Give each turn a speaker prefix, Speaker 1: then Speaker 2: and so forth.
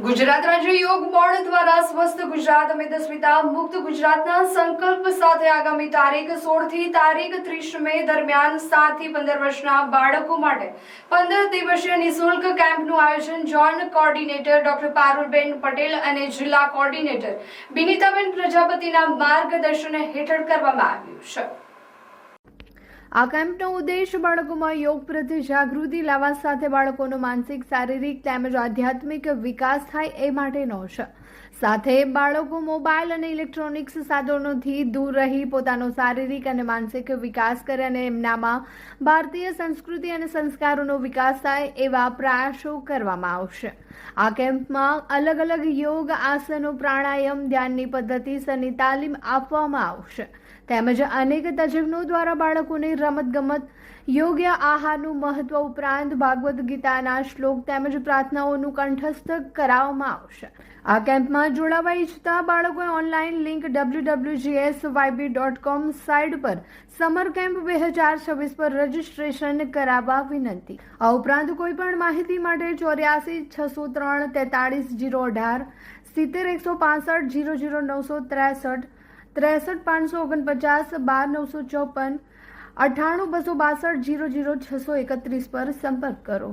Speaker 1: ગુજરાત રાજ્ય યોગ બોર્ડ દ્વારા સ્વસ્થ ગુજરાત મેદસ્વીતા મુક્ત ગુજરાતના સંકલ્પ સાથે આગામી તારીખ 16 થી તારીખ 30 મે દરમિયાન 7 થી 15 વર્ષના બાળકો માટે 15 દિવસીય નિઃશુલ્ક કેમ્પનું આયોજન joint coordinator doctor Parulben Patel અને જિલ્લા કોર્ડિનેટર બિનિતાબેન પ્રજાપતિના માર્ગદર્શન હેઠળ કરવામાં આવ્યું છે। આ કેમ્પનો ઉદ્દેશ બાળકોમાં યોગ પ્રત્યે જાગૃતિ લાવવા સાથે બાળકોનો માનસિક, શારીરિક તેમજ આધ્યાત્મિક વિકાસ થાય એ માટેનો છે। સાથે બાળકો મોબાઈલ અને ઇલેક્ટ્રોનિક્સ સાધનોથી દૂર રહી પોતાનો શારીરિક અને માનસિક વિકાસ કરે અને એમનામાં ભારતીય સંસ્કૃતિ અને સંસ્કારોનો વિકાસ થાય એવા પ્રયાસો કરવામાં આવશે। આ કેમ્પમાં અલગ અલગ યોગ, આસનો, પ્રાણાયામ, ધ્યાનની પદ્ધતિસરની તાલીમ આપવામાં આવશે તેમજ અનેક તજજ્ઞો દ્વારા બાળકોને રમતગમત, યોગ્ય આહારનું મહત્વ ઉપરાંત ભાગવદ ગીતાના શ્લોક તેમજ પ્રાર્થનાઓનું કંઠસ્થ કરાવવામાં આવશે। આ કેમ્પમાં જોડાવા ઈચ્છતા બાળકોએ ઓનલાઈન લિંક www.gsyb.com સાઇટ પર સમર કેમ્પ 2026 પર રજીસ્ટ્રેશન કરાવવા વિનંતી। આ ઉપરાંત કોઈપણ માહિતી માટે 84 603 43 018 70 165 00 963 63 549 12 954 98 262 00 631 પર સંપર્ક કરો।